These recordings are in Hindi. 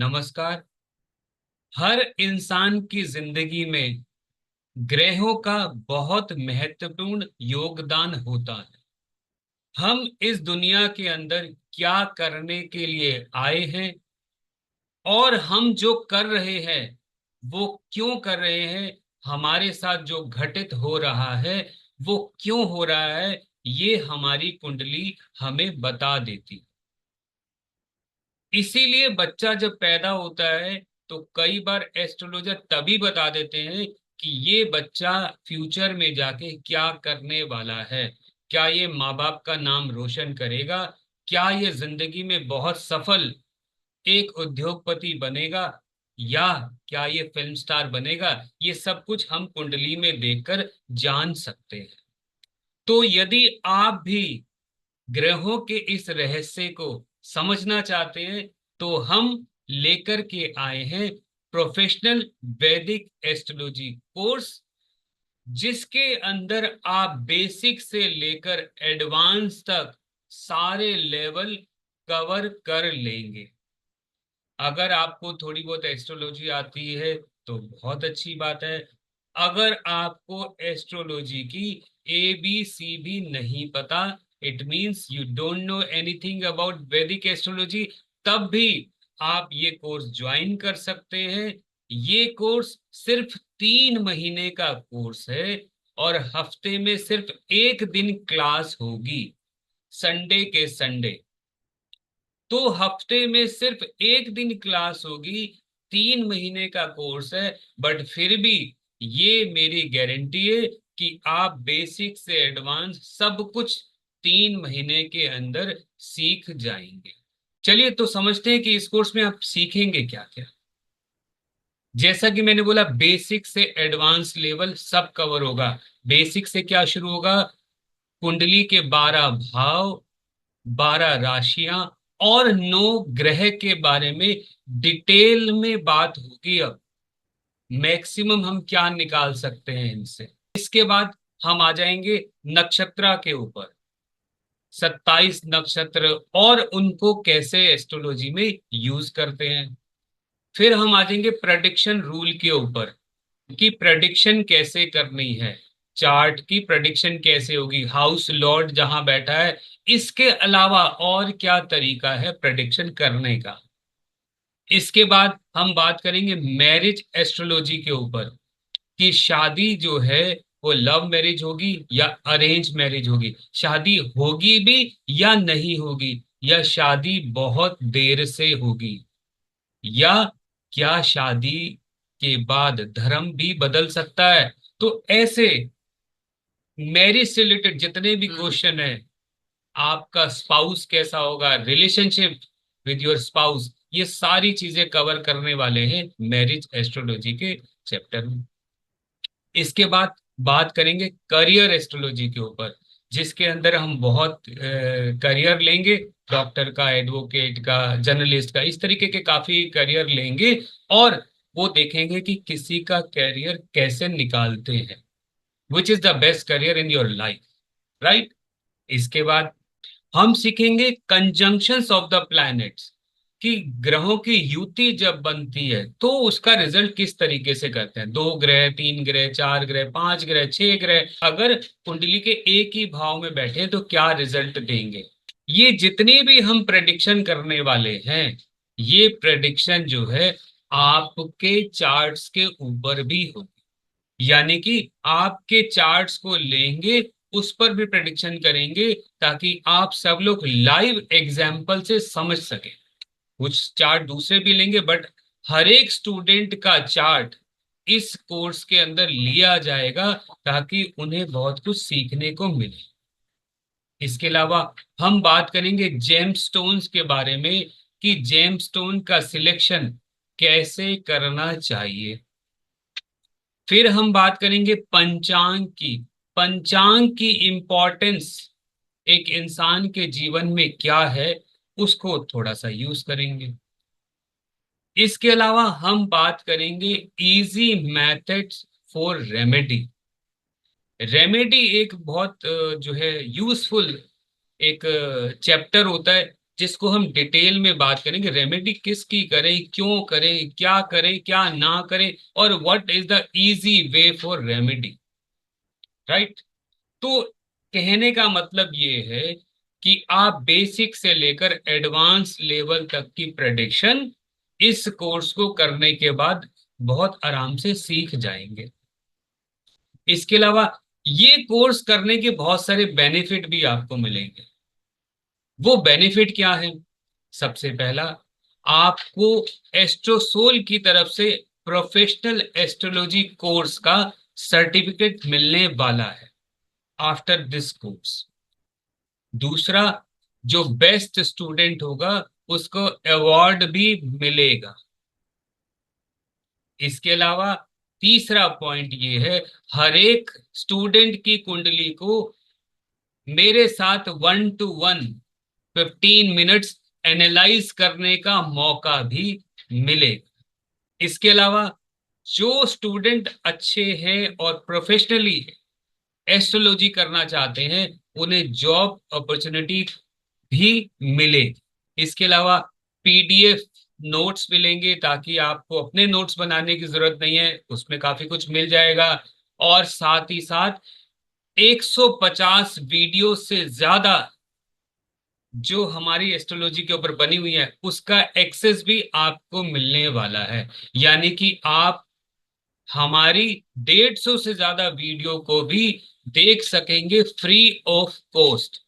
नमस्कार। हर इंसान की जिंदगी में ग्रहों का बहुत महत्वपूर्ण योगदान होता है। हम इस दुनिया के अंदर क्या करने के लिए आए हैं और हम जो कर रहे हैं वो क्यों कर रहे हैं, हमारे साथ जो घटित हो रहा है वो क्यों हो रहा है, ये हमारी कुंडली हमें बता देती। इसीलिए बच्चा जब पैदा होता है तो कई बार एस्ट्रोलॉजर तभी बता देते हैं कि ये बच्चा फ्यूचर में जाके क्या करने वाला है। क्या ये माँ बाप का नाम रोशन करेगा, क्या ये जिंदगी में बहुत सफल एक उद्योगपति बनेगा, या क्या ये फिल्म स्टार बनेगा। ये सब कुछ हम कुंडली में देखकर जान सकते हैं। तो यदि आप भी ग्रहों के इस रहस्य को समझना चाहते हैं तो हम लेकर के आए हैं प्रोफेशनल वैदिक एस्ट्रोलॉजी कोर्स, जिसके अंदर आप बेसिक से लेकर एडवांस तक सारे लेवल कवर कर लेंगे। अगर आपको थोड़ी बहुत एस्ट्रोलॉजी आती है तो बहुत अच्छी बात है। अगर आपको एस्ट्रोलॉजी की ए बी सी भी नहीं पता, it means you don't know anything about वैदिक एस्ट्रोलॉजी, तब भी आप ये कोर्स ज्वाइन कर सकते हैं। ये कोर्स सिर्फ 3 महीने का कोर्स है और हफ्ते में सिर्फ एक दिन क्लास होगी, संडे के संडे। तो हफ्ते में सिर्फ एक दिन क्लास होगी। 3 महीने का कोर्स है, बट फिर भी ये मेरी गारंटी है कि आप बेसिक से एडवांस सब कुछ 3 महीने के अंदर सीख जाएंगे। चलिए तो समझते हैं कि इस कोर्स में आप सीखेंगे क्या क्या। जैसा कि मैंने बोला, बेसिक से एडवांस लेवल सब कवर होगा। बेसिक से क्या शुरू होगा? कुंडली के 12 भाव, 12 राशियां और 9 ग्रह के बारे में डिटेल में बात होगी। अब मैक्सिमम हम क्या निकाल सकते हैं इनसे। इसके बाद हम आ जाएंगे नक्षत्र के ऊपर, 27 नक्षत्र और उनको कैसे एस्ट्रोलॉजी में यूज करते हैं। फिर हम आ जाएंगे प्रेडिक्शन रूल के ऊपर कि प्रेडिक्शन कैसे करनी है, चार्ट की प्रेडिक्शन कैसे होगी, हाउस लॉर्ड जहां बैठा है इसके अलावा और क्या तरीका है प्रेडिक्शन करने का। इसके बाद हम बात करेंगे मैरिज एस्ट्रोलॉजी के ऊपर कि शादी जो है वो लव मैरिज होगी या अरेंज मैरिज होगी, शादी होगी भी या नहीं होगी, या शादी बहुत देर से होगी, या क्या शादी के बाद धर्म भी बदल सकता है। तो ऐसे मैरिज से रिलेटेड जितने भी क्वेश्चन है, आपका स्पाउस कैसा होगा, रिलेशनशिप विद योर स्पाउस, ये सारी चीजें कवर करने वाले हैं मैरिज एस्ट्रोलॉजी के चैप्टर में। इसके बाद बात करेंगे करियर एस्ट्रोलॉजी के ऊपर, जिसके अंदर हम बहुत करियर लेंगे, डॉक्टर का, एडवोकेट का, जर्नलिस्ट का, इस तरीके के काफी करियर लेंगे और वो देखेंगे कि किसी का करियर कैसे निकालते हैं, which is the best career in your life, right. इसके बाद हम सीखेंगे कंजंक्शंस ऑफ द प्लैनेट्स कि ग्रहों की युति जब बनती है तो उसका रिजल्ट किस तरीके से करते हैं। 2 ग्रह, 3 ग्रह, 4 ग्रह, 5 ग्रह, 6 ग्रह अगर कुंडली के एक ही भाव में बैठे तो क्या रिजल्ट देंगे। ये जितनी भी हम प्रेडिक्शन करने वाले हैं, ये प्रेडिक्शन जो है आपके चार्ट्स के ऊपर भी होगी। यानी कि आपके चार्ट्स को लेंगे, उस पर भी प्रेडिक्शन करेंगे ताकि आप सब लोग लाइव एग्जाम्पल से समझ सके। कुछ चार्ट दूसरे भी लेंगे बट हर एक स्टूडेंट का चार्ट इस कोर्स के अंदर लिया जाएगा ताकि उन्हें बहुत कुछ सीखने को मिले। इसके अलावा हम बात करेंगे जेमस्टोन्स के बारे में कि जेमस्टोन का सिलेक्शन कैसे करना चाहिए। फिर हम बात करेंगे पंचांग की, पंचांग की इंपॉर्टेंस एक इंसान के जीवन में क्या है, उसको थोड़ा सा यूज करेंगे। इसके अलावा हम बात करेंगे easy methods for remedy. Remedy एक बहुत जो है यूजफुल एक चैप्टर होता है जिसको हम डिटेल में बात करेंगे, रेमेडी किसकी करें, क्यों करें, क्या ना करें, और what is the easy way for remedy, right. तो कहने का मतलब ये है कि आप बेसिक से लेकर एडवांस लेवल तक की प्रेडिक्शन इस कोर्स को करने के बाद बहुत आराम से सीख जाएंगे। इसके अलावा ये कोर्स करने के बहुत सारे बेनिफिट भी आपको मिलेंगे। वो बेनिफिट क्या है? सबसे पहला, आपको एस्ट्रोसोल की तरफ से प्रोफेशनल एस्ट्रोलॉजी कोर्स का सर्टिफिकेट मिलने वाला है आफ्टर दिस कोर्स। दूसरा, जो बेस्ट स्टूडेंट होगा उसको अवार्ड भी मिलेगा। इसके अलावा तीसरा पॉइंट ये है, हर एक स्टूडेंट की कुंडली को मेरे साथ 1-to-1 15 मिनट्स एनालाइज करने का मौका भी मिलेगा। इसके अलावा जो स्टूडेंट अच्छे हैं और प्रोफेशनली एस्ट्रोलॉजी करना चाहते हैं, उन्हें जॉब अपॉर्चुनिटी भी मिलेगी। इसके अलावा पीडीएफ नोट्स मिलेंगे, ताकि आपको अपने नोट्स बनाने की जरूरत नहीं है, उसमें काफी कुछ मिल जाएगा। और साथ ही साथ 150 वीडियो से ज्यादा जो हमारी एस्ट्रोलॉजी के ऊपर बनी हुई है, उसका एक्सेस भी आपको मिलने वाला है। यानी कि आप हमारी 150 से ज्यादा वीडियो को भी देख सकेंगे फ्री ऑफ कॉस्ट।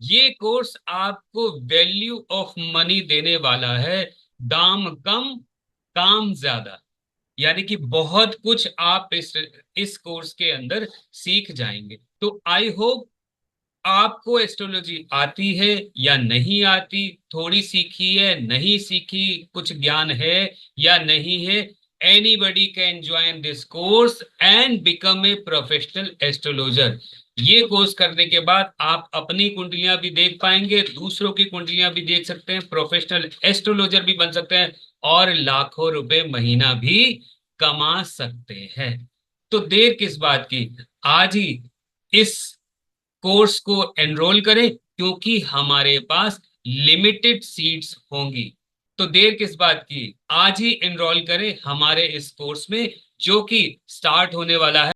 ये कोर्स आपको वैल्यू ऑफ मनी देने वाला है, दाम कम काम ज्यादा। यानी कि बहुत कुछ आप इस कोर्स के अंदर सीख जाएंगे। तो आई होप आपको एस्ट्रोलॉजी आती है या नहीं आती, थोड़ी सीखी है, नहीं सीखी, कुछ ज्ञान है या नहीं है, anybody can join this course and become a professional astrologer. ये कोर्स करने के बाद आप अपनी कुंडलियां भी देख पाएंगे, दूसरों की कुंडलियां भी देख सकते हैं, प्रोफेशनल एस्ट्रोलॉजर भी बन सकते हैं, और लाखों रुपए महीना भी कमा सकते हैं। तो देर किस बात की, आज ही इस कोर्स को एनरोल करें, क्योंकि हमारे पास लिमिटेड सीट्स होंगी। तो देर किस बात की, आज ही एनरोल करें हमारे इस कोर्स में, जो कि स्टार्ट होने वाला है